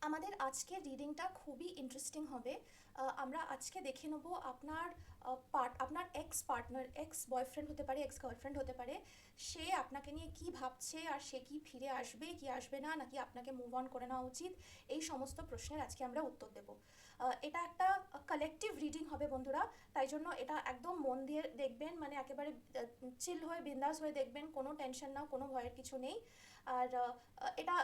আমাদের আজকের রিডিংটা খুবই ইন্টারেস্টিং হবে। আমরা আজকে দেখে নেব আপনার এক্স পার্টনার, এক্স বয়ফ্রেন্ড হতে পারে, এক্স গার্লফ্রেন্ড হতে পারে, সে আপনাকে নিয়ে কি ভাবছে, আর সে কি ফিরে আসবে কি আসবে না, নাকি আপনাকে মুভ অন করে নেওয়া উচিত। এই সমস্ত প্রশ্নের আজকে আমরা উত্তর দেব। এটা একটা কালেকটিভ রিডিং হবে বন্ধুরা, তাই জন্য এটা একদম মন দিয়ে দেখবেন, মানে একেবারে চিল হয়ে বিন্দাস হয়ে দেখবেন, কোনো টেনশন না, কোনো ভয়ের কিছু নেই। আর এটা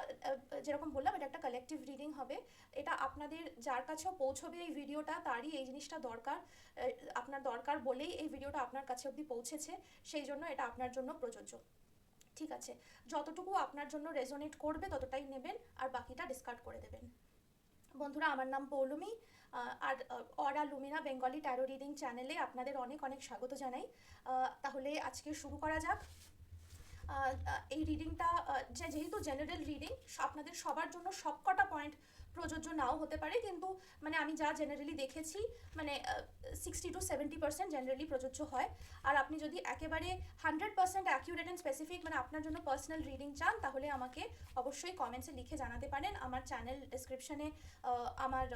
যেরকম বললাম, এটা একটা কালেকটিভ রিডিং হবে। এটা আপনাদের যার কাছেও পৌঁছবে এই ভিডিওটা, তারই এই জিনিসটা দরকার। আপনার দরকার বলেই এই ভিডিওটা আপনার কাছে অবধি পৌঁছেছে, সেই জন্য এটা আপনার জন্য প্রযোজ্য। ঠিক আছে, যতটুকু আপনার জন্য রেজোনেট করবে ততটাই নেবেন, আর বাকিটা ডিসকার্ড করে দেবেন। বন্ধুরা, আমার নাম পৌলমি, আর অরা লুমিনা বেঙ্গলি ট্যারো রিডিং চ্যানেলে আপনাদের অনেক অনেক স্বাগত জানাই। তাহলে আজকে শুরু করা যাক। এই রিডিংটা যেহেতু জেনারেল রিডিং, আপনাদের সবার জন্য সবকটা পয়েন্ট প্রযোজ্য নাও হতে পারে, কিন্তু মানে আমি যা জেনারেলি দেখেছি, মানে 60 to 70% জেনারেলি প্রযোজ্য হয়। আর আপনি যদি একেবারে 100% অ্যাকিউরেট অ্যান্ড স্পেসিফিক, মানে আপনার জন্য পার্সোনাল রিডিং চান, তাহলে আমাকে অবশ্যই কমেন্টসে লিখে জানাতে পারেন। আমার চ্যানেল ডিসক্রিপশনে, আমার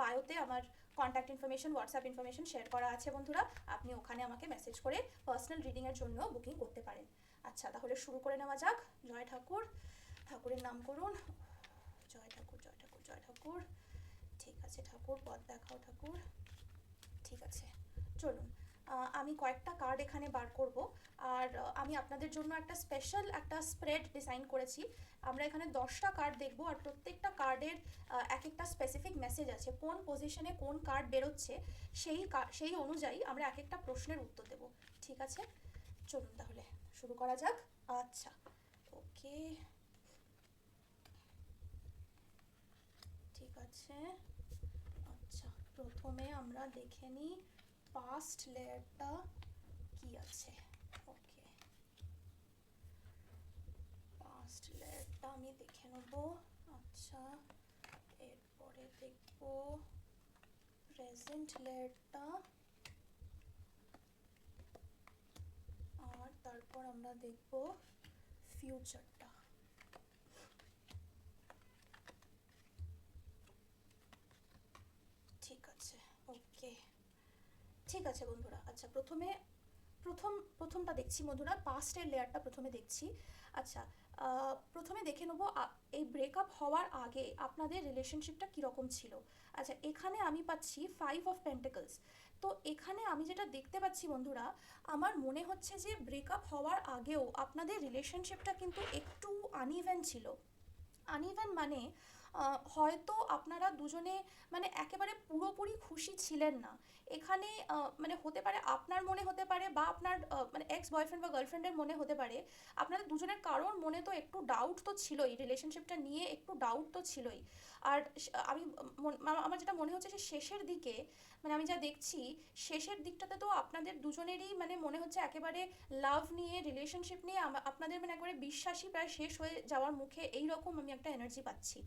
বায়োতে আমার contact information, WhatsApp information share করা আছে বন্ধুরা। আপনি ওখানে আমাকে মেসেজ করে পার্সোনাল রিডিংয়ের জন্য বুকিং করতে পারেন। আচ্ছা, তাহলে শুরু করে নেওয়া যাক। জয় ঠাকুর, ঠাকুরের নাম করুন। জয় ঠাকুর, জয় ঠাকুর, জয় ঠাকুর। ঠিক আছে ঠাকুর, পথ দেখাও ঠাকুর। ঠিক আছে, চলুন। আমি কয়েকটা কার্ড এখানে বার করব, আর আমি আপনাদের জন্য একটা স্পেশাল একটা স্প্রেড ডিজাইন করেছি। আমরা এখানে 10টা কার্ড দেখব, আর প্রত্যেকটা কার্ডের এক একটা স্পেসিফিক মেসেজ আছে। কোন পজিশনে কোন কার্ড বেরোচ্ছে সেই অনুযায়ী আমরা এক একটা প্রশ্নের উত্তর দেব। ঠিক আছে, চলুন তাহলে শুরু করা যাক। আচ্ছা, ওকে, ঠিক আছে। আচ্ছা, প্রথমে আমরা দেখে নিই পাস্ট লেয়ারটা কি আছে। ওকে, পাস্ট লেয়ারটা আমি দেখে নেব। আচ্ছা, এরপরে দেখব প্রেজেন্ট লেয়ারটা, আর তারপর আমরা দেখব ফিউচারটা। ঠিক আছে, ওকে, ঠিক আছে বন্ধুরা। আচ্ছা, প্রথমটা দেখছি বন্ধুরা, পাস্টের লেয়ারটা প্রথমে দেখছি। আচ্ছা, প্রথমে দেখে নেবো এই ব্রেকআপ হওয়ার আগে আপনাদের রিলেশনশিপটা কীরকম ছিল। আচ্ছা, এখানে আমি পাচ্ছি 5 of Pentacles। তো এখানে আমি যেটা দেখতে পাচ্ছি বন্ধুরা, আমার মনে হচ্ছে যে ব্রেকআপ হওয়ার আগেও আপনাদের রিলেশনশিপটা কিন্তু একটু আনইভেন ছিল। আনইভেন মানে হয়তো আপনারা দুজনে মানে একেবারে পুরোপুরি খুশি ছিলেন না। এখানে মানে হতে পারে আপনার মনে হতে পারে, বা আপনার মানে এক্স বয়ফ্রেন্ড বা গার্লফ্রেন্ডের মনে হতে পারে। আপনাদের দুজনের কারোর মনে তো একটু ডাউট তো ছিলই, রিলেশনশিপটা নিয়ে একটু ডাউট তো ছিলই। আর আমি আমার যেটা মনে হচ্ছে যে শেষের দিকে, মানে আমি যা দেখছি শেষের দিকটাতে তো আপনাদের দুজনেরই মানে মনে হচ্ছে একেবারে লাভ নিয়ে, রিলেশনশিপ নিয়ে আপনাদের মানে একবারে বিশ্বাসই প্রায় শেষ হয়ে যাওয়ার মুখে, এই রকম আমি একটা এনার্জি পাচ্ছি।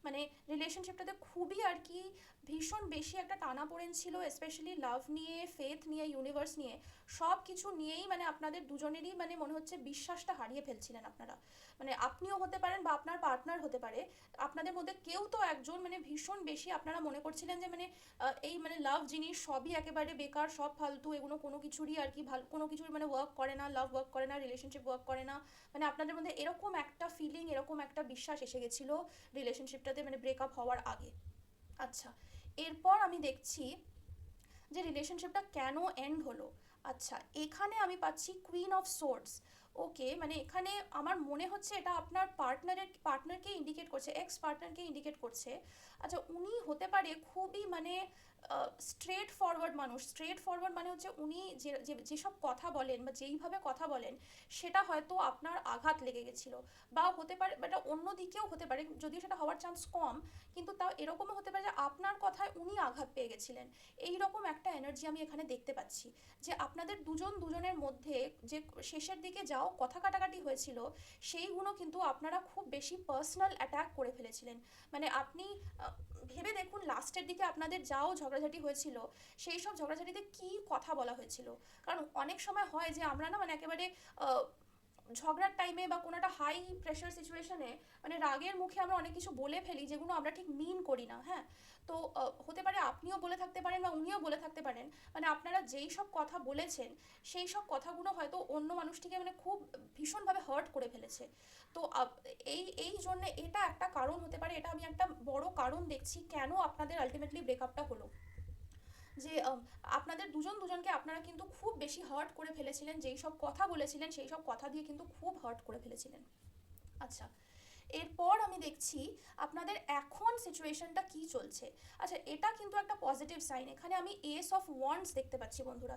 মানে রিলেশনশিপটাতে খুবই আর কি ভীষণ বেশি একটা টানাপোড়েন ছিল, স্পেশালি লাভ নিয়ে, ফেথ নিয়ে, ইউনিভার্স নিয়ে, সব কিছু নিয়েই মানে আপনাদের দুজনেরই মানে মনে হচ্ছে বিশ্বাসটা হারিয়ে ফেলছিলেন আপনারা। মানে আপনিও হতে পারেন বা আপনার পার্টনার হতে পারে, আপনাদের মধ্যে কেউ তো একজন মানে ভীষণ বেশি আপনারা মনে করছিলেন যে মানে এই মানে লাভ জিনিস সবই একেবারে বেকার, সব ফালতু, এগুলো কোনো কিছুরই আর কি ভালো, কোনো কিছুর মানে ওয়ার্ক করে না, লাভ ওয়ার্ক করে না, রিলেশনশিপ ওয়ার্ক করে না। মানে আপনাদের মধ্যে এরকম একটা ফিলিং, এরকম একটা বিশ্বাস এসে গেছিলো রিলেশনশিপটাতে, মানে ব্রেকআপ হওয়ার আগে। আচ্ছা, এরপর আমি দেখছি যে রিলেশনশিপটা কেন এন্ড হলো। আচ্ছা, এখানে আমি পাচ্ছি কুইন অফ সোর্ডস। ওকে, মানে এখানে আমার মনে হচ্ছে এটা আপনার পার্টনারকে ইন্ডিকেট করছে, এক্স পার্টনারকে ইন্ডিকেট করছে। আচ্ছা, উনি হতে পারে খুবই মানে স্ট্রেট ফরওয়ার্ড মানুষ। স্ট্রেট ফরওয়ার্ড মানে হচ্ছে উনি যেসব কথা বলেন বা যেইভাবে কথা বলেন, সেটা হয়তো আপনার আঘাত লেগে গেছিলো। বা হতে পারে, এটা অন্য দিকেও হতে পারে, যদিও সেটা হওয়ার চান্স কম, কিন্তু তাও এরকমও হতে পারে যে আপনার কথায় উনি আঘাত পেয়ে গেছিলেন। এই রকম একটা এনার্জি আমি এখানে দেখতে পাচ্ছি, যে আপনাদের দুজনের মধ্যে যে শেষের দিকে যাও কথা কাটাকাটি হয়েছিল, সেইগুলো কিন্তু আপনারা খুব বেশি পার্সোনাল অ্যাটাক করে ফেলেছিলেন। মানে আপনি ভেবে দেখুন, লাস্টের দিকে আপনাদের যাও ঝগড়াঝাটি হয়েছিল, সেই সব ঝগড়াঝাটিতে কী কথা বলা হয়েছিল। কারণ অনেক সময় হয় যে আমরা না মানে একেবারে ঝগড়ার টাইমে বা কোনো একটা হাই প্রেশার সিচুয়েশনে মানে রাগের মুখে আমরা অনেক কিছু বলে ফেলি যেগুলো আমরা ঠিক মিন করি না, হ্যাঁ। তো হতে পারে আপনিও বলে থাকতে পারেন বা উনিও বলে থাকতে পারেন, মানে আপনারা যেই সব কথা বলেছেন সেই সব কথাগুলো হয়তো অন্য মানুষটিকে মানে খুব ভীষণভাবে হার্ট করে ফেলেছে। তো এই এই জন্য এটা একটা কারণ হতে পারে, এটা আমি একটা বড় কারণ দেখছি কেন আপনাদের আলটিমেটলি ব্রেকআপটা হলো। যে আপনাদের দুজন দুজনকে আপনারা কিন্তু খুব বেশি হার্ট করে ফেলেছিলেন, যেই সব কথা বলেছিলেন সেই সব কথা দিয়ে কিন্তু খুব হার্ট করে ফেলেছিলেন। আচ্ছা, এরপর আমি দেখছি আপনাদের এখন সিচুয়েশনটা কি চলছে। আচ্ছা, এটা কিন্তু একটা পজিটিভ সাইন। এখানে আমি এস অফ ওয়ান্ডস দেখতে পাচ্ছি বন্ধুরা।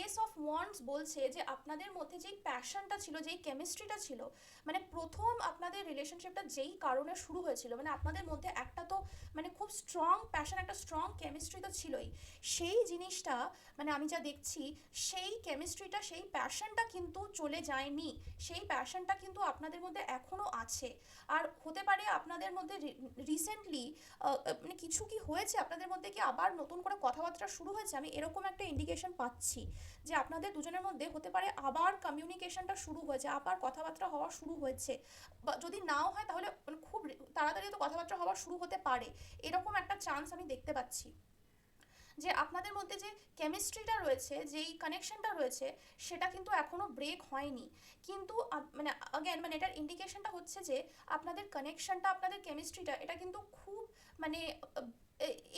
এস অফ ওয়ান্ডস বলছে যে আপনাদের মধ্যে যেই প্যাশনটা ছিল, যেই কেমিস্ট্রিটা ছিল, মানে প্রথম আপনাদের রিলেশনশিপটা যেই কারণে শুরু হয়েছিল, মানে আপনাদের মধ্যে একটা তো মানে খুব স্ট্রং প্যাশন, একটা স্ট্রং কেমিস্ট্রি তো ছিলই। সেই জিনিসটা মানে আমি যা দেখছি, সেই কেমিস্ট্রিটা, সেই প্যাশনটা কিন্তু চলে যায়নি। সেই প্যাশনটা কিন্তু আপনাদের মধ্যে এখনও আছে। আর হতে পারে আপনাদের মধ্যে রিসেন্টলি মানে কিছু কি হয়েছে, আপনাদের মধ্যে কি আবার নতুন করে কথাবার্তা শুরু হয়েছে, আমি এরকম একটা ইন্ডিকেশন পাচ্ছি যে আপনাদের দুজনের মধ্যে হতে পারে আবার কমিউনিকেশনটা শুরু হয়েছে, আবার কথাবার্তা হওয়া শুরু হয়েছে। বা যদি নাও হয় তাহলে মানে খুব তাড়াতাড়ি তো কথাবার্তা হওয়া শুরু হতে পারে, এরকম একটা চান্স আমি দেখতে পাচ্ছি। যে আপনাদের মধ্যে যে কেমিস্ট্রিটা রয়েছে, যেই কানেকশনটা রয়েছে, সেটা কিন্তু এখনো ব্রেক হয়নি। কিন্তু মানে আগেন মানে এটার ইন্ডিকেশনটা হচ্ছে যে আপনাদের কানেকশনটা, আপনাদের কেমিস্ট্রিটা, এটা কিন্তু খুব মানে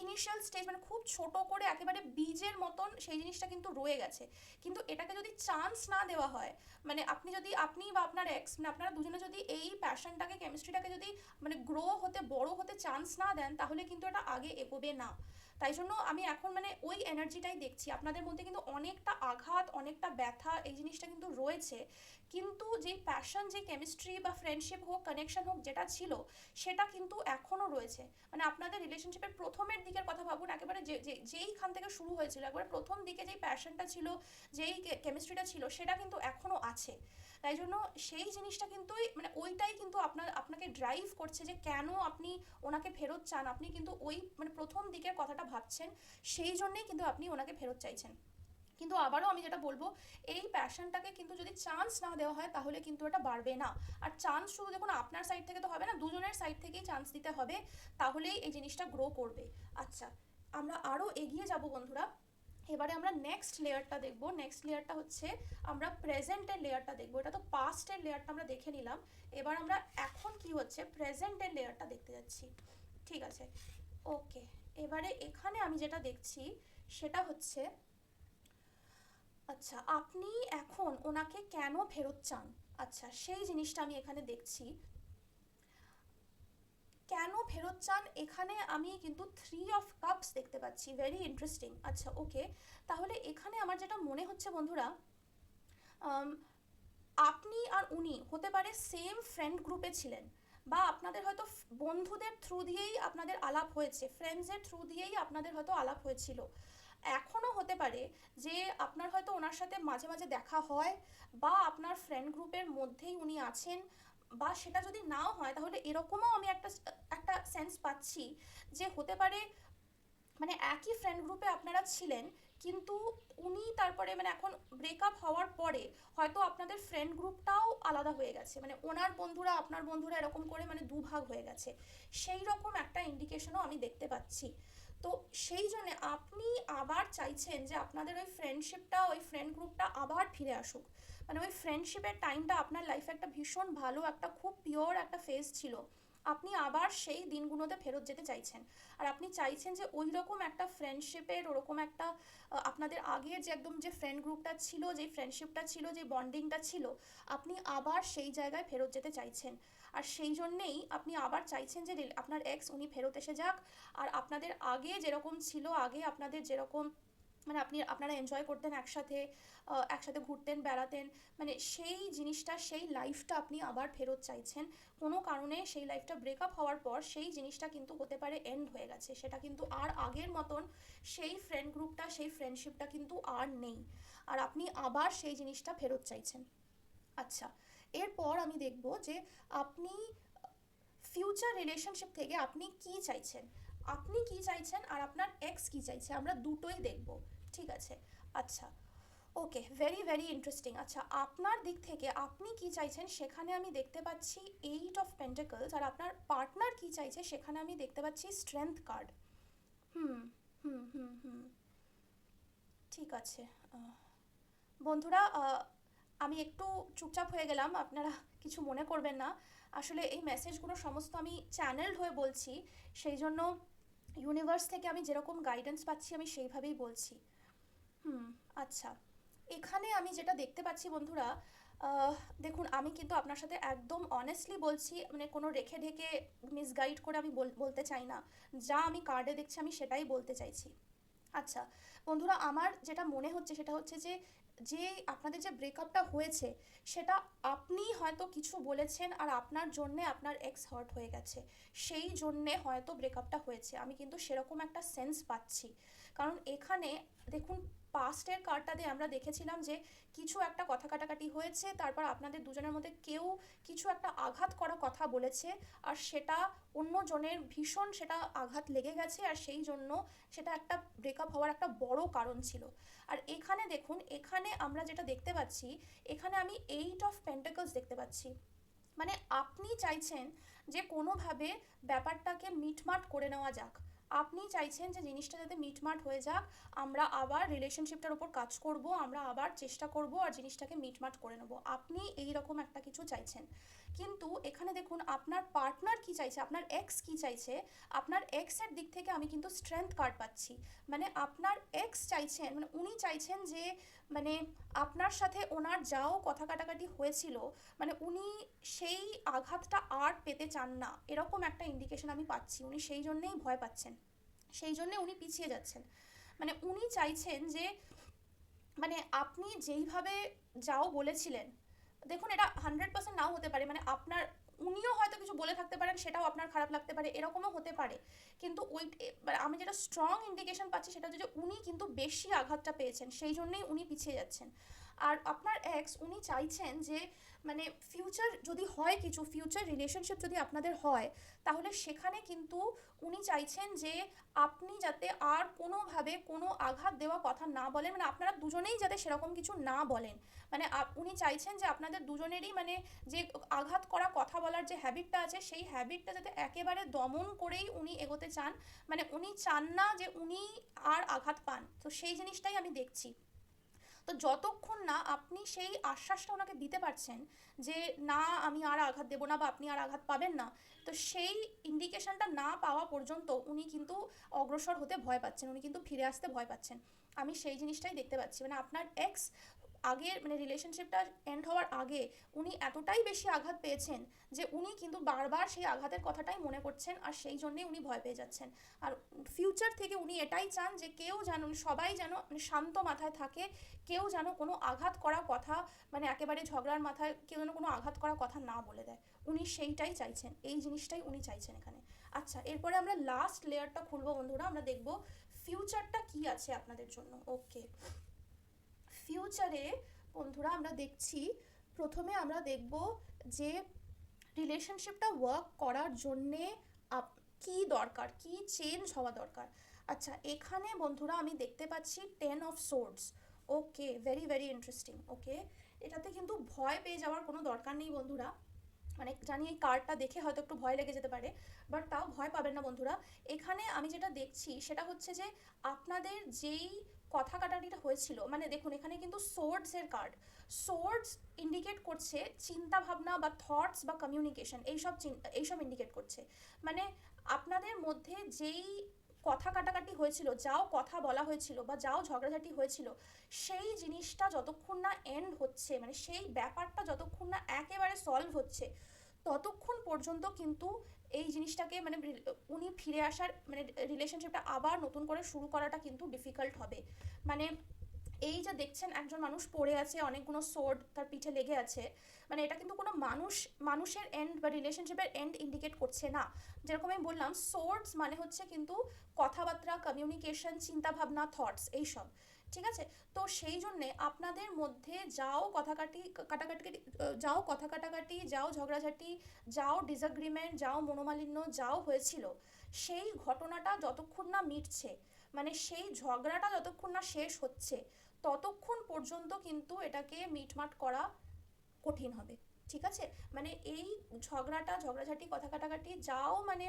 ইনিশিয়াল স্টেজ, মানে খুব ছোট করে একেবারে বীজের মতন সেই জিনিসটা কিন্তু রয়ে গেছে। কিন্তু এটাকে যদি চান্স না দেওয়া হয়, মানে আপনি বা আপনার এক্স, মানে আপনারা দুজনে যদি এই প্যাশনটাকে, কেমিস্ট্রিটাকে যদি মানে গ্রো হতে, বড় হতে চান্স না দেন, তাহলে কিন্তু এটা আগে এগোবে না। তাই জন্য আমি এখন মানে ওই এনার্জিটাই দেখছি আপনাদের মধ্যে, কিন্তু অনেকটা আঘাত, অনেকটা ব্যথা এই জিনিসটা কিন্তু রয়েছে। কিন্তু যেই প্যাশন, যে কেমিস্ট্রি বা ফ্রেন্ডশিপ হোক, কানেকশন হোক, যেটা ছিল সেটা কিন্তু এখনও রয়েছে। মানে আপনাদের রিলেশনশিপের প্রথমের দিকের কথা ভাবুন, একেবারে যেইখান থেকে শুরু হয়েছিল, একবারে প্রথম দিকে যেই প্যাশনটা ছিল, যেই কেমিস্ট্রিটা ছিল, সেটা কিন্তু এখনও আছে। তাই জন্য সেই জিনিসটা কিন্তু মানে ওইটাই কিন্তু আপনাকে ড্রাইভ করছে যে কেন আপনি ওনাকে ফেরত চান। আপনি কিন্তু ওই মানে প্রথম দিকের কথাটা ভাবছেন, সেই জন্যেই কিন্তু আপনি ওনাকে ফেরত চাইছেন। কিন্তু আবারও আমি যেটা বলবো, এই প্যাশনটাকে কিন্তু যদি চান্স না দেওয়া হয় তাহলে কিন্তু এটা বাড়বে না। আর চান্স শুধু দেখুন আপনার সাইড থেকে তো হবে না, দুজনের সাইড থেকেই চান্স দিতে হবে, তাহলেই এই জিনিসটা গ্রো করবে। আচ্ছা, আমরা আরও এগিয়ে যাব বন্ধুরা। এবারে আমরা নেক্সট লেয়ারটা দেখব। নেক্সট লেয়ারটা হচ্ছে আমরা প্রেজেন্টের লেয়ারটা দেখব। এটা তো পাস্টের লেয়ারটা আমরা দেখে নিলাম, এবার আমরা এখন কি হচ্ছে প্রেজেন্টের লেয়ারটা দেখতে যাচ্ছি। ঠিক আছে, ওকে। এবারে এখানে আমি যেটা দেখছি সেটা হচ্ছে, আচ্ছা আপনি এখন ওনাকে কেন ফেরত চান। আচ্ছা, সেই জিনিসটা আমি এখানে দেখছি, কেন ফেরত চান। এখানে আমি কিন্তু 3 অফ কাপস দেখতে পাচ্ছি, ভেরি ইন্টারেস্টিং। আচ্ছা ওকে, তাহলে এখানে আমার যেটা মনে হচ্ছে বন্ধুরা, আম, আপনি আর উনি হতে পারে সেম ফ্রেন্ড গ্রুপে ছিলেন, বা আপনাদের হয়তো বন্ধুদের থ্রু দিয়েই আপনাদের আলাপ হয়েছে, ফ্রেন্ডসের থ্রু দিয়েই আপনাদের হয়তো আলাপ হয়েছিল। এখনও হতে পারে যে আপনার হয়তো ওনার সাথে মাঝে মাঝে দেখা হয়, বা আপনার ফ্রেন্ড গ্রুপের মধ্যেই উনি আছেন। বা সেটা যদি নাও হয় তাহলে এরকমও আমি একটা একটা সেন্স পাচ্ছি যে হতে পারে মানে একই ফ্রেন্ড গ্রুপে আপনারা ছিলেন, কিন্তু উনি তারপরে মানে এখন ব্রেকআপ হওয়ার পরে হয়তো আপনাদের ফ্রেন্ড গ্রুপটাও আলাদা হয়ে গেছে, মানে ওনার বন্ধুরা আপনার বন্ধুরা এরকম করে মানে দুভাগ হয়ে গেছে। সেই রকম একটা ইন্ডিকেশনও আমি দেখতে পাচ্ছি। তো সেই জন্য আপনি আবার চাইছেন যে আপনাদের ওই ফ্রেন্ডশিপটা, ওই ফ্রেন্ড গ্রুপটা আবার ফিরে আসুক। মানে ওই ফ্রেন্ডশিপের টাইমটা আপনার লাইফে একটা ভীষণ ভালো, একটা খুব পিওর একটা ফেজ ছিল, আপনি আবার সেই দিনগুলোতে ফেরত যেতে চাইছেন। আর আপনি চাইছেন যে ওই রকম একটা ফ্রেন্ডশিপের, ওরকম একটা আপনাদের আগের যে একদম যে ফ্রেন্ড গ্রুপটা ছিল, যে ফ্রেন্ডশিপটা ছিল, যে বন্ডিংটা ছিল, আপনি আবার সেই জায়গায় ফেরত যেতে চাইছেন। আর সেই জন্যেই আপনি আবার চাইছেন যে আপনার এক্স উনি ফেরত এসে যাক। আর আপনাদের আগে যেরকম ছিল, আগে আপনাদের যেরকম মানে আপনারা এনজয় করতেন একসাথে, একসাথে ঘুরতেন, বেড়াতেন, মানে সেই জিনিসটা, সেই লাইফটা আপনি আবার ফেরত চাইছেন। কোনো কারণে সেই লাইফটা ব্রেকআপ হওয়ার পর সেই জিনিসটা কিন্তু হতে পারে এন্ড হয়ে গেছে, সেটা কিন্তু আর আগের মতন সেই ফ্রেন্ড গ্রুপটা, সেই ফ্রেন্ডশিপটা কিন্তু আর নেই। আর আপনি আবার সেই জিনিসটা ফেরত চাইছেন। আচ্ছা, এরপর আমি দেখব যে আপনি ফিউচার রিলেশনশিপ থেকে আপনি কি চাইছেন। আপনি কি চাইছেন আর আপনার এক্স কি চাইছে, আমরা দুটোই দেখব। ঠিক আছে। আচ্ছা ওকে, ভেরি ভেরি ইন্টারেস্টিং। আচ্ছা, আপনার দিক থেকে আপনি কি চাইছেন সেখানে আমি দেখতে পাচ্ছি 8 অফ পেন্টাকলস, আর আপনার পার্টনার কি চাইছে সেখানে আমি দেখতে পাচ্ছি স্ট্রেংথ কার্ড। হুম হুম হুম হুম ঠিক আছে। আহ, বন্ধুরা, আমি একটু চুপচাপ হয়ে গেলাম, আপনারা কিছু মনে করবেন না। আসলে এই মেসেজগুলো সমস্ত আমি চ্যানেলড হয়ে বলছি, সেই জন্য ইউনিভার্স থেকে আমি যেরকম গাইডেন্স পাচ্ছি আমি সেইভাবেই বলছি। হুম। আচ্ছা, এখানে আমি যেটা দেখতে পাচ্ছি বন্ধুরা, আহ, দেখুন আমি কিন্তু আপনার সাথে একদম অনেস্টলি বলছি, মানে কোনো রেখে ঢেকে মিসগাইড করে আমি বলতে চাই না। যা আমি কার্ডে দেখছি আমি সেটাই বলতে চাইছি। আচ্ছা বন্ধুরা, আমার যেটা মনে হচ্ছে সেটা হচ্ছে যে যে আপনাদের যে ব্রেকআপটা হয়েছে সেটা আপনি হয়তো কিছু বলেছেন আর আপনার জন্যে আপনার এক্স হার্ট হয়ে গেছে, সেই জন্যে হয়তো ব্রেকআপটা হয়েছে। আমি কিন্তু সেরকম একটা সেন্স পাচ্ছি। কারণ এখানে দেখুন, পাস্টের কার্ডটা দিয়ে আমরা দেখেছিলাম যে কিছু একটা কথা কাটাকাটি হয়েছে, তারপর আপনাদের দুজনের মধ্যে কেউ কিছু একটা আঘাত করা কথা বলেছে, আর সেটা অন্যজনের ভীষণ সেটা আঘাত লেগে গেছে, আর সেই জন্য সেটা একটা ব্রেকআপ হওয়ার একটা বড় কারণ ছিল। আর এখানে দেখুন, এখানে আমরা যেটা দেখতে পাচ্ছি, এখানে আমি 8 অফ পেন্টাকলস দেখতে পাচ্ছি। মানে আপনি চাইছেন যে কোনোভাবে ব্যাপারটাকে মিটমাট করে নেওয়া যাক। আপনি চাইছেন যে জিনিসটা যাতে মিটমাট হয়ে যাক, আমরা আবার রিলেশনশিপটার উপর কাজ করব, আমরা আবার চেষ্টা করব আর জিনিসটাকে মিটমাট করে নেব। আপনি এই রকম একটা কিছু চাইছেন। কিন্তু এখানে দেখুন আপনার পার্টনার কি চাইছে, আপনার এক্স কি চাইছে। আপনার এক্সের দিক থেকে আমি কিন্তু স্ট্রেংথ কার্ড পাচ্ছি। মানে আপনার এক্স চাইছেন, মানে উনি চাইছেন যে, মানে আপনার সাথে ওনার যাও কথা কাটাকাটি হয়েছিল, মানে উনি সেই আঘাতটা আর পেতে চান না, এরকম একটা ইন্ডিকেশন আমি পাচ্ছি। উনি সেই জন্যেই ভয় পাচ্ছেন, সেই জন্যে উনি পিছিয়ে যাচ্ছেন। মানে উনি চাইছেন যে, মানে আপনি যেইভাবে যাও বলেছিলেন, দেখুন এটা 100% নাও হতে পারে, মানে আপনার উনিও হয়তো কিছু বলে থাকতে পারেন, সেটাও আপনার খারাপ লাগতে পারে, এরকমও হতে পারে। কিন্তু ওই আমি যেটা স্ট্রং ইন্ডিকেশন পাচ্ছি সেটা হচ্ছে যে উনি কিন্তু বেশি আঘাতটা পেয়েছেন, সেই জন্যেই উনি পিছিয়ে যাচ্ছেন। আর আপনার এক্স উনি চাইছেন যে, মানে ফিউচার যদি হয়, কিছু ফিউচার রিলেশনশিপ যদি আপনাদের হয়, তাহলে সেখানে কিন্তু উনি চাইছেন যে আপনি যাতে আর কোনোভাবে কোনো আঘাত দেওয়া কথা না বলেন, মানে আপনারা দুজনেই যাতে সেরকম কিছু না বলেন। মানে উনি চাইছেন যে আপনাদের দুজনেরই, মানে যে আঘাত করা কথা বলার যে হ্যাবিটটা আছে সেই হ্যাবিটটা যাতে একেবারে দমন করেই উনি এগোতে চান। মানে উনি চান না যে উনি আর আঘাত পান, তো সেই জিনিসটাই আমি দেখছি। তো যতক্ষণ না আপনি সেই আশ্বাসটা ওনাকে দিতে পারছেন যে না আমি আর আঘাত দেবো না বা আপনি আর আঘাত পাবেন না, তো সেই ইন্ডিকেশনটা না পাওয়া পর্যন্ত উনি কিন্তু অগ্রসর হতে ভয় পাচ্ছেন, উনি কিন্তু ফিরে আসতে ভয় পাচ্ছেন। আমি সেই জিনিসটাই দেখতে পাচ্ছি। মানে আপনার এক্স আগের, মানে রিলেশনশিপটা এন্ড হওয়ার আগে উনি এতটাই বেশি আঘাত পেয়েছেন যে উনি কিন্তু বারবার সেই আঘাতের কথাটাই মনে করছেন, আর সেই জন্যেই উনি ভয় পেয়ে যাচ্ছেন। আর ফিউচার থেকে উনি এটাই চান যে কেউ যেন, সবাই যেন মানে শান্ত মাথায় থাকে, কেউ যেন কোনো আঘাত করা কথা, মানে একেবারে ঝগড়ার মাথায় কেউ যেন কোনো আঘাত করা কথা না বলে দেয়। উনি সেইটাই চাইছেন, এই জিনিসটাই উনি চাইছেন এখানে। আচ্ছা, এরপরে আমরা লাস্ট লেয়ারটা খুলবো বন্ধুরা, আমরা দেখব ফিউচারটা কি আছে আপনাদের জন্য। ওকে, ফিউচারে বন্ধুরা আমরা দেখছি, প্রথমে আমরা দেখব যে রিলেশনশিপটা ওয়ার্ক করার জন্যে কি দরকার, কি চেঞ্জ হওয়া দরকার। আচ্ছা, এখানে বন্ধুরা আমি দেখতে পাচ্ছি 10 of swords. Okay, very very interesting. Okay, এটাতে কিন্তু ভয় পেয়ে যাওয়ার কোনো দরকার নেই বন্ধুরা। মানে জানি এই কার্ডটা দেখে হয়তো একটু ভয় লেগে যেতে পারে, বাট তাও ভয় পাবেন না বন্ধুরা। এখানে আমি যেটা দেখছি সেটা হচ্ছে যে আপনাদের যেই কথা কাটাকাটিটা হয়েছিল, মানে দেখুন এখানে কিন্তু সোর্ডসের কার্ড। সোর্ডস ইন্ডিকেট করছে চিন্তা ভাবনা বা থটস বা কমিউনিকেশন, এইসব ইন্ডিকেট করছে। মানে আপনাদের মধ্যে যেই কথা কাটাকাটি হয়েছিল, যাও কথা বলা হয়েছিল বা যাও ঝগড়াঝাটি হয়েছিল, সেই জিনিসটা যতক্ষণ না এন্ড হচ্ছে, মানে সেই ব্যাপারটা যতক্ষণ না একেবারে সলভ হচ্ছে, ততক্ষণ পর্যন্ত কিন্তু এই জিনিসটাকে, মানে উনি ফিরে আসার, মানে রিলেশনশিপটা আবার নতুন করে শুরু করাটা কিন্তু ডিফিকাল্ট হবে। মানে এই যে দেখছেন একজন মানুষ পড়ে আছে, অনেকগুলো সোর্ড তার পিঠে লেগে আছে, মানে এটা কিন্তু কোনো মানুষের এন্ড বা রিলেশনশিপের এন্ড ইন্ডিকেট করছে না। যেরকম আমি বললাম, সোর্ডস মানে হচ্ছে কিন্তু কথাবার্তা, কমিউনিকেশন, চিন্তাভাবনা, থটস, এইসব। ঠিক আছে? তো সেই জন্যে আপনাদের মধ্যে যাও কথা কাটাকাটি, যাও ঝগড়াঝাটি, যাও ডিসএগ্রিমেন্ট, যাও মনোমালিন্য, যাও হয়েছিল, সেই ঘটনাটা যতক্ষণ না মিটছে, মানে সেই ঝগড়াটা যতক্ষণ না শেষ হচ্ছে, ততক্ষণ পর্যন্ত কিন্তু এটাকে মিটমাট করা কঠিন হবে। ঠিক আছে? মানে এই ঝগড়াঝাটি কথা কাটাকাটি যাও মানে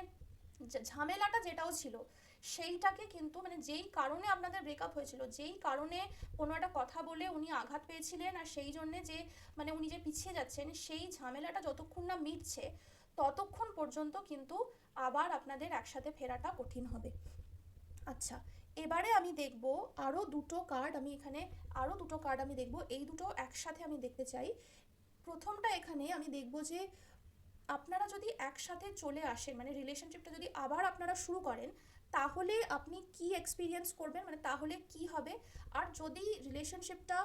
ঝামেলাটা যেটাও ছিল সেইটাকে কিন্তু মানে যেই কারণে আপনাদের ব্রেকআপ হয়েছিল, যেই কারণে কোনো একটা কথা বলে উনি আঘাত পেয়েছিলেন আর সেই জন্যে যে মানে উনি যে পিছিয়ে যাচ্ছেন, সেই ঝামেলাটা যতক্ষণ না মিটছে ততক্ষণ পর্যন্ত কিন্তু আবার আপনাদের একসাথে ফেরাটা কঠিন হবে। আচ্ছা, এবারে আমি দেখব আরও দুটো কার্ড, আমি এখানে আরও দুটো কার্ড আমি দেখব, এই দুটো একসাথে আমি দেখতে চাই। প্রথমটা এখানে আমি দেখব যে আপনারা যদি একসাথে চলে আসেন, মানে রিলেশনশিপটা যদি আবার আপনারা শুরু করেন, তাহলে আপনি কি এক্সপিরিয়েন্স করবেন, মানে তাহলে কি হবে। আর যদি রিলেশনশিপটা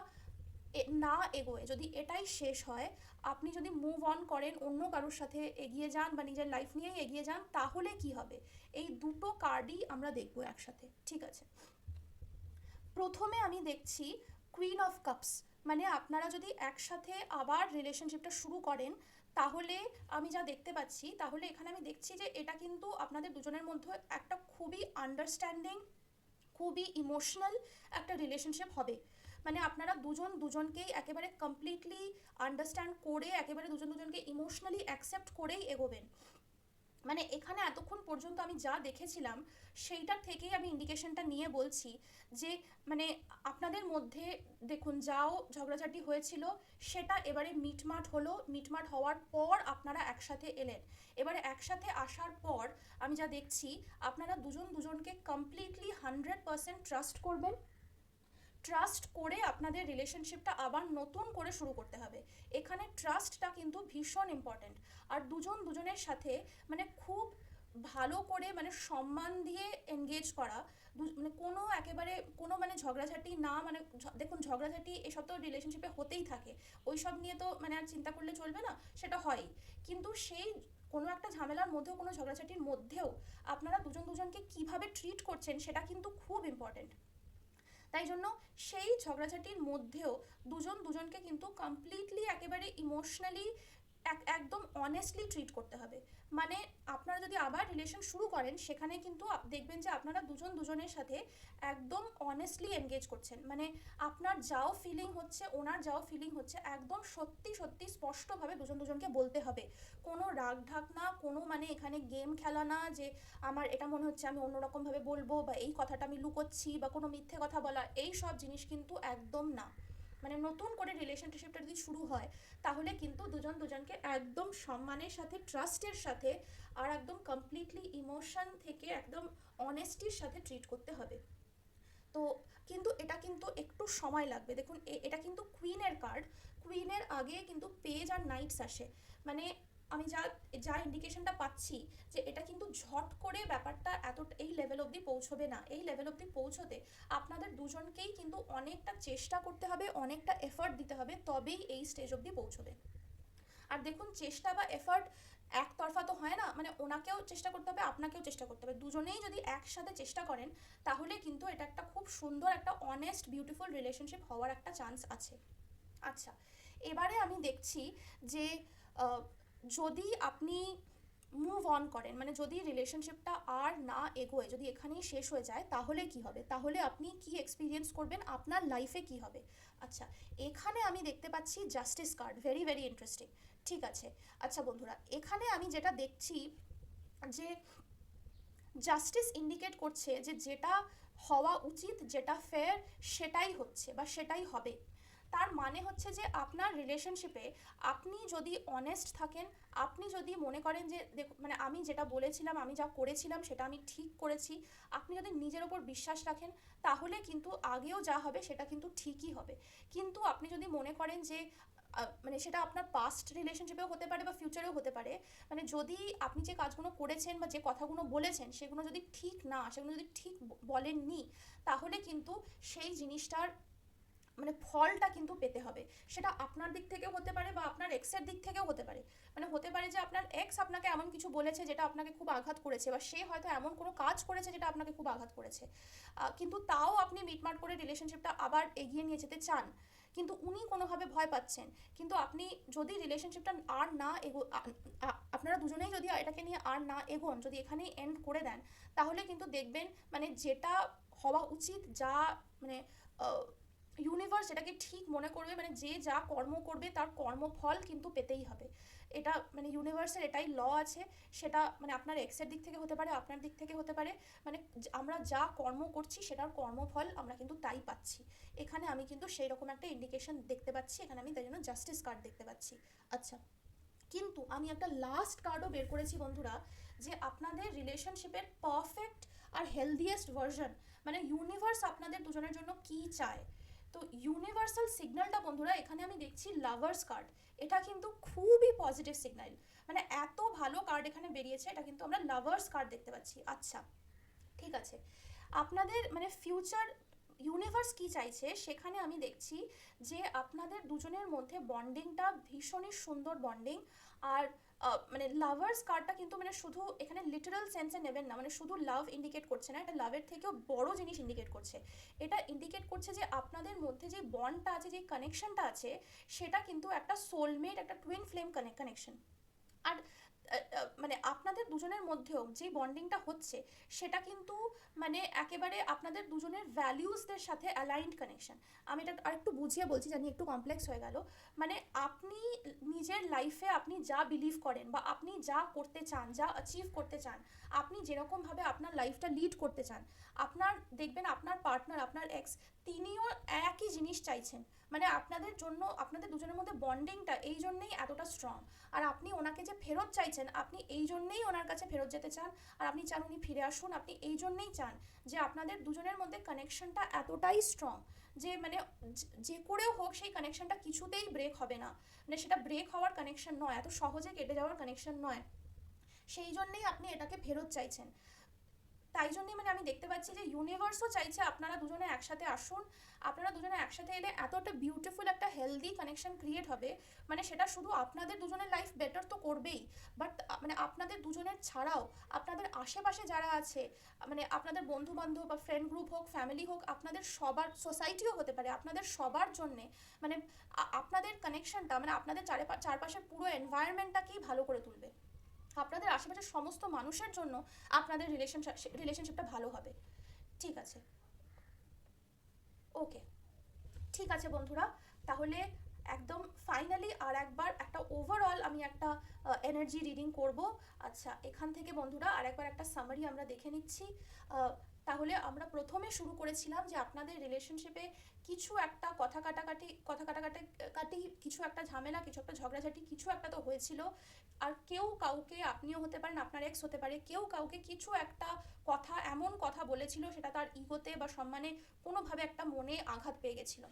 না এগোয়, যদি এটাই শেষ হয়, আপনি যদি মুভ অন করেন, অন্য কারোর সাথে এগিয়ে যান বা নিজের লাইফ নিয়েই এগিয়ে যান, তাহলে কি হবে। এই দুটো কার্ডই আমরা দেখব একসাথে। ঠিক আছে, প্রথমে আমি দেখছি কুইন অফ কাপস। মানে আপনারা যদি একসাথে আবার রিলেশনশিপটা শুরু করেন, তাহলে আমি যা দেখতে পাচ্ছি, তাহলে এখানে আমি দেখছি যে এটা কিন্তু আপনাদের দুজনের মধ্যে একটা খুবই আন্ডারস্ট্যান্ডিং, খুবই ইমোশনাল একটা রিলেশনশিপ হবে। মানে আপনারা দুজন দুজনকেই একেবারে কমপ্লিটলি আন্ডারস্ট্যান্ড করে, একেবারে দুজন দুজনকে ইমোশনালি অ্যাকসেপ্ট করেই এগোবেন। মানে এখানে এতক্ষণ পর্যন্ত আমি যা দেখেছিলাম সেইটার থেকেই আমি ইন্ডিকেশনটা নিয়ে বলছি যে মানে আপনাদের মধ্যে দেখুন যাও ঝগড়াঝাটি হয়েছিল সেটা এবারে মিটমাট হলো, মিটমাট হওয়ার পর আপনারা একসাথে এলেন। এবারে একসাথে আসার পর আমি যা দেখছি আপনারা দুজন দুজনকে কমপ্লিটলি 100% ট্রাস্ট করবেন। ট্রাস্ট করে আপনাদের রিলেশনশিপটা আবার নতুন করে শুরু করতে হবে। এখানে ট্রাস্টটা কিন্তু ভীষণ ইম্পর্ট্যান্ট। আর দুজন দুজনের সাথে মানে খুব ভালো করে মানে সম্মান দিয়ে এনগেজ করা, মানে কোনো একেবারে কোনো মানে ঝগড়াঝাটি না, মানে দেখুন ঝগড়াঝাটি এসব তো রিলেশনশিপে হতেই থাকে, ওই সব নিয়ে তো মানে আর চিন্তা করলে চলবে না, সেটা হয়ই। কিন্তু সেই কোনো একটা ঝামেলার মধ্যেও, কোনো ঝগড়াঝাটির মধ্যেও আপনারা দুজন দুজনকে কিভাবে ট্রিট করছেন সেটা কিন্তু খুব ইম্পর্ট্যান্ট। তাই জন্য সেই ঝগড়াঝাটির মধ্যেও দুজন দুজনকে কিন্তু কমপ্লিটলি একেবারে ইমোশনালি একদম অনেস্টলি ট্রিট করতে হবে। মানে আপনারা যদি আবার রিলেশন শুরু করেন, সেখানে কিন্তু দেখবেন যে আপনারা দুজন দুজনের সাথে একদম অনেস্টলি এনগেজ করছেন। মানে আপনার যাও ফিলিং হচ্ছে, ওনার যাও ফিলিং হচ্ছে, একদম সত্যি সত্যি স্পষ্টভাবে দুজন দুজনকে বলতে হবে। কোনো রাগ ঢাক না, কোনো মানে এখানে গেম খেলা না যে আমার এটা মনে হচ্ছে আমি অন্যরকমভাবে বলবো, বা এই কথাটা আমি লুকোচ্ছি, বা কোনো মিথ্যে কথা বলা, এই সব জিনিস কিন্তু একদম না। মানে নতুন করে রিলেশনশিপটা যদি শুরু হয়, তাহলে কিন্তু দুজন দুজনকে একদম সম্মানের সাথে, ট্রাস্টের সাথে, আর একদম কমপ্লিটলি ইমোশন থেকে একদম অনেস্টির সাথে ট্রিট করতে হবে। তো কিন্তু এটা কিন্তু একটু সময় লাগবে। দেখুন এটা কিন্তু কুইনের কার্ড, কুইনের আগে কিন্তু পেজ আর নাইটস আসে। মানে আমি যা যা ইন্ডিকেশনটা পাচ্ছি যে এটা কিন্তু ঝট করে ব্যাপারটা এত এই লেভেল অবধি পৌঁছবে না। এই লেভেল অবধি পৌঁছতে আপনাদের দুজনকেই কিন্তু অনেকটা চেষ্টা করতে হবে, অনেকটা এফর্ট দিতে হবে, তবেই এই স্টেজ অবধি পৌঁছবে। আর দেখুন চেষ্টা বা এফর্ট একতরফা তো হয় না, মানে ওনাকেও চেষ্টা করতে হবে, আপনাকেও চেষ্টা করতে হবে। দুজনেই যদি একসাথে চেষ্টা করেন, তাহলে কিন্তু এটা একটা খুব সুন্দর একটা অনেস্ট বিউটিফুল রিলেশনশিপ হওয়ার একটা চান্স আছে। আচ্ছা, এবারে আমি দেখছি যে যদি আপনি মুভ অন করেন, মানে যদি রিলেশনশিপটা আর না এগোয়, যদি এখানেই শেষ হয়ে যায়, তাহলে কি হবে, তাহলে আপনি কি এক্সপিরিয়েন্স করবেন, আপনার লাইফে কি হবে। আচ্ছা, এখানে আমি দেখতে পাচ্ছি justice card, very very interesting. ঠিক আছে, আচ্ছা বন্ধুরা, এখানে আমি যেটা দেখছি যে জাস্টিস ইন্ডিকেট করছে যে যেটা হওয়া উচিত, যেটা ফেয়ার, সেটাই হচ্ছে বা সেটাই হবে। তার মানে হচ্ছে যে আপনার রিলেশনশিপে আপনি যদি অনেস্ট থাকেন, আপনি যদি মনে করেন যে দেখুন মানে আমি যেটা বলেছিলাম, আমি যা করেছিলাম সেটা আমি ঠিক করেছি, আপনি যদি নিজের ওপর বিশ্বাস রাখেন, তাহলে কিন্তু আগেও যা হবে সেটা কিন্তু ঠিকই হবে। কিন্তু আপনি যদি মনে করেন যে মানে সেটা আপনার পাস্ট রিলেশনশিপেও হতে পারে বা ফিউচারেও হতে পারে, মানে যদি আপনি যে কাজগুলো করেছেন বা যে কথাগুলো বলেছেন সেগুলো যদি ঠিক না, সেগুলো যদি ঠিক বলেননি, তাহলে কিন্তু সেই জিনিসটার মানে ফলটা কিন্তু পেতে হবে। সেটা আপনার দিক থেকেও হতে পারে বা আপনার এক্সের দিক থেকেও হতে পারে। মানে হতে পারে যে আপনার এক্স আপনাকে এমন কিছু বলেছে যেটা আপনাকে খুব আঘাত করেছে, বা সে হয়তো এমন কোনো কাজ করেছে যেটা আপনাকে খুব আঘাত করেছে, কিন্তু তাও আপনি মিটমাট করে রিলেশনশিপটা আবার এগিয়ে নিয়ে যেতে চান, কিন্তু উনি কোনোভাবে ভয় পাচ্ছেন। কিন্তু আপনি যদি রিলেশনশিপটা আর না আপনারা দুজনেই যদি এটাকে নিয়ে আর না এগোন, যদি এখানেই এন্ড করে দেন, তাহলে কিন্তু দেখবেন মানে যেটা হওয়া উচিত, যা মানে ইউনিভার্স এটাকে ঠিক মনে করবে, মানে যে যা কর্ম করবে তার কর্মফল কিন্তু পেতেই হবে। এটা মানে ইউনিভার্সের এটাই ল আছে। সেটা মানে আপনার এক্সের দিক থেকে হতে পারে, আপনার দিক থেকে হতে পারে, মানে আমরা যা কর্ম করছি সেটার কর্মফল আমরা কিন্তু তাই পাচ্ছি। এখানে আমি কিন্তু সেই রকম একটা ইন্ডিকেশন দেখতে পাচ্ছি, এখানে আমি তাই জন্য জাস্টিস কার্ড দেখতে পাচ্ছি। আচ্ছা, কিন্তু আমি একটা লাস্ট কার্ডও বের করেছি বন্ধুরা, যে আপনাদের রিলেশনশিপের পারফেক্ট আর হেলদিয়েস্ট ভার্সন, মানে ইউনিভার্স আপনাদের দুজনের জন্য কি চায়। তো ইউনিভার্সাল সিগন্যালটা বন্ধুরা এখানে আমি দেখছি লাভার্স কার্ড। এটা কিন্তু খুবই পজিটিভ সিগন্যাল, মানে এত ভালো কার্ড এখানে বেরিয়েছে, এটা কিন্তু আমরা লাভার্স কার্ড দেখতে পাচ্ছি। আচ্ছা, ঠিক আছে, আপনাদের মানে ফিউচার ইউনিভার্স কি চাইছে সেখানে আমি দেখছি যে আপনাদের দুজনের মধ্যে বন্ডিংটা ভীষণই সুন্দর বন্ডিং। আর মানে লাভার্স কার্ডটা কিন্তু মানে শুধু এখানে লিটারাল সেন্সে নেবেন না, মানে শুধু লাভ ইন্ডিকেট করছে না, এটা লাভের থেকেও বড় জিনিস ইন্ডিকেট করছে। এটা ইন্ডিকেট করছে যে আপনাদের মধ্যে যে বন্ডটা আছে, যে কানেকশনটা আছে, সেটা কিন্তু একটা সোলমেট, একটা টুইন ফ্লেম কানেকশন। আর মানে আপনাদের দুজনের মধ্যেও যে বন্ডিংটা হচ্ছে সেটা কিন্তু মানে একেবারে আপনাদের দুজনের ভ্যালিউসদের সাথে অ্যালাইন্ড কানেকশন। আমি এটা আরেকটু বুঝিয়ে বলছি, জানি একটু কমপ্লেক্স হয়ে গেল। মানে আপনি নিজের লাইফে আপনি যা বিলিভ করেন বা আপনি যা করতে চান, যা অ্যাচিভ করতে চান, আপনি যেরকমভাবে আপনার লাইফটা লিড করতে চান, আপনার দেখবেন আপনার পার্টনার, আপনার এক্স, তিনিও একই জিনিস চাইছেন। মানে আপনাদের জন্য আপনাদের দুজনের মধ্যে বন্ডিংটা এই জন্যেই এতটা স্ট্রং। আর আপনি ওনাকে যে ফেরত চাইছেন, আপনি এই জন্যেই ওনার কাছে ফেরত যেতে চান, আর আপনি চান উনি ফিরে আসুন, আপনি এই জন্যেই চান যে আপনাদের দুজনের মধ্যে কানেকশনটা এতটাই স্ট্রং যে মানে যে করেও হোক সেই কানেকশনটা কিছুতেই ব্রেক হবে না। মানে সেটা ব্রেক হওয়ার কানেকশন নয়, এত সহজে কেটে যাওয়ার কানেকশন নয়। সেই জন্যেই আপনি এটাকে ফেরত চাইছেন। তাই জন্যই মানে আমি দেখতে পাচ্ছি যে ইউনিভার্সও চাইছে আপনারা দুজনে একসাথে আসুন। আপনারা দুজনে একসাথে এলে এত একটা বিউটিফুল একটা হেলদি কানেকশন ক্রিয়েট হবে, মানে সেটা শুধু আপনাদের দুজনের লাইফ বেটার তো করবেই, বাট মানে আপনাদের দুজনের ছাড়াও আপনাদের আশেপাশে যারা আছে, মানে আপনাদের বন্ধু বান্ধব বা ফ্রেন্ড গ্রুপ হোক, ফ্যামিলি হোক, আপনাদের সবার, সোসাইটিও হতে পারে, আপনাদের সবার জন্যে মানে আপনাদের কানেকশনটা মানে আপনাদের চারপাশের পুরো এনভায়রনমেন্টটাকেই ভালো করে তুলবে। আপনাদের আশেপাশের সমস্ত মানুষের জন্য আপনাদের রিলেশনশিপটা ভালো হবে। ঠিক আছে, ওকে, ঠিক আছে বন্ধুরা, তাহলে একদম ফাইনালি আর একবার একটা ওভারঅল আমি একটা এনার্জি রিডিং করব। আচ্ছা, এখান থেকে বন্ধুরা আর একবার একটা সামারি আমরা দেখে নিচ্ছি। তাহলে আমরা প্রথমে শুরু করেছিলাম যে আপনাদের রিলেশনশিপে কিছু একটা কথা কাটাকাটি কিছু একটা ঝামেলা, কিছু একটা ঝগড়াঝাটি, কিছু একটা তো হয়েছিল। আর কেউ কাউকে, আপনিও হতে পারেন, আপনার এক্স হতে পারে, কেউ কাউকে কিছু একটা কথা, এমন কথা বলেছিল সেটা তার ইগোতে বা সম্মানে কোনোভাবে একটা মনে আঘাত পেয়ে গেছিল,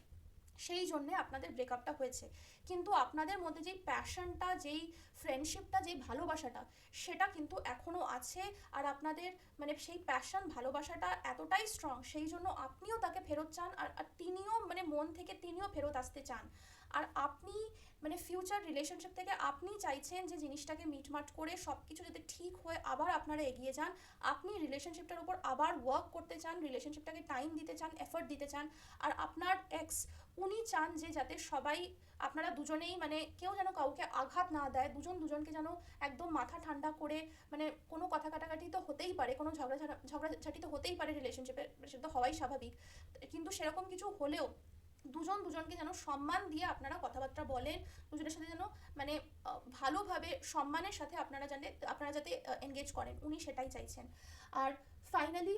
সেই জন্যে আপনাদের ব্রেকআপটা হয়েছে। কিন্তু আপনাদের মধ্যে যেই প্যাশনটা, যেই ফ্রেন্ডশিপটা, যেই ভালোবাসাটা, সেটা কিন্তু এখনও আছে। আর আপনাদের মানে সেই প্যাশন, ভালোবাসাটা এতটাই স্ট্রং, সেই জন্য আপনিও তাকে ফেরত চান, আর তিনিও মানে মন থেকে তিনিও ফেরত আসতে চান। আর আপনি মানে ফিউচার রিলেশনশিপ থেকে আপনি চাইছেন যে জিনিসটাকে মিটমাট করে সব কিছু যাতে ঠিক হয়ে আবার আপনারা এগিয়ে যান। আপনি রিলেশনশিপটার উপর আবার ওয়ার্ক করতে চান, রিলেশনশিপটাকে টাইম দিতে চান, এফর্ট দিতে চান। আর আপনার এক্স, উনি চান যে যাতে সবাই, আপনারা দুজনেই মানে কেউ যেন কাউকে আঘাত না দেয়, দুজন দুজনকে যেন একদম মাথা ঠান্ডা করে, মানে কোনো কথা কাটাকাটি তো হতেই পারে, কোনো ঝগড়াঝাটি তো হতেই পারে রিলেশনশিপে, সেটা তো হওয়াই স্বাভাবিক। কিন্তু সেরকম কিছু হলেও দুজন দুজনকে যেন সম্মান দিয়ে আপনারা কথাবার্তা বলেন, দুজনের সাথে যেন মানে ভালোভাবে সম্মানের সাথে আপনারা যাতে এনগেজ করেন, উনি সেটাই চাইছেন। আর ফাইনালি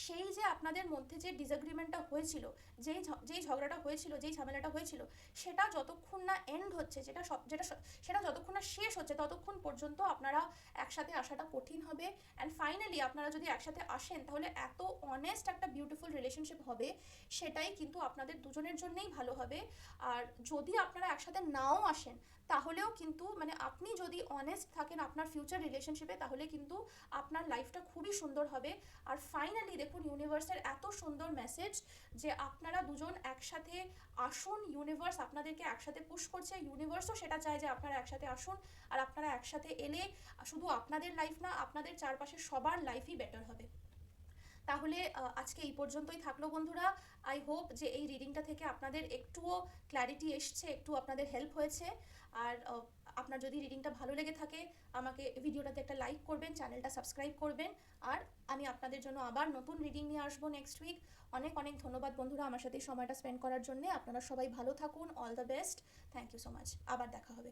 সেই যে আপনাদের মধ্যে যে ডিসএগ্রিমেন্টটা হয়েছিল, যেই ঝগড়াটা হয়েছিল, যেই ঝামেলাটা হয়েছিল, সেটা যতক্ষণ না এন্ড হচ্ছে, সেটা যতক্ষণ না শেষ হচ্ছে, ততক্ষণ পর্যন্ত আপনারা একসাথে আসাটা কঠিন হবে। অ্যান্ড ফাইনালি আপনারা যদি একসাথে আসেন তাহলে এত অনেস্ট একটা বিউটিফুল রিলেশনশিপ হবে, সেটাই কিন্তু আপনাদের দুজনের জন্যই ভালো হবে। আর যদি আপনারা একসাথে নাও আসেন, তাহলেও কিন্তু মানে আপনি যদি অনেস্ট থাকেন আপনার ফিউচার রিলেশনশিপে, তাহলে কিন্তু আপনার লাইফটা খুবই সুন্দর হবে। আর ফাইনালি দেখুন ইউনিভার্সের এত সুন্দর মেসেজ যে আপনারা দুজন একসাথে আসুন, ইউনিভার্স আপনাদেরকে একসাথে পুশ করছে, ইউনিভার্সও সেটা চায় যে আপনারা একসাথে আসুন। আর আপনারা একসাথে এলে শুধু আপনাদের লাইফ না, আপনাদের চারপাশের সবার লাইফই বেটার হবে। তাহলে আজকে এই পর্যন্তই থাকলো বন্ধুরা। আই হোপ যে এই রিডিংটা থেকে আপনাদের একটুও ক্ল্যারিটি এসছে, একটু আপনাদের হেল্প হয়েছে। আর আপনার যদি রিডিংটা ভালো লেগে থাকে আমাকে ভিডিওটাতে একটা লাইক করবেন, চ্যানেলটা সাবস্ক্রাইব করবেন। আর আমি আপনাদের জন্য আবার নতুন রিডিং নিয়ে আসবো নেক্সট উইক। অনেক অনেক ধন্যবাদ বন্ধুরা আমার সাথে এই সময়টা স্পেন্ড করার জন্য। আপনারা সবাই ভালো থাকুন, all the best, thank you so much, আবার দেখা হবে।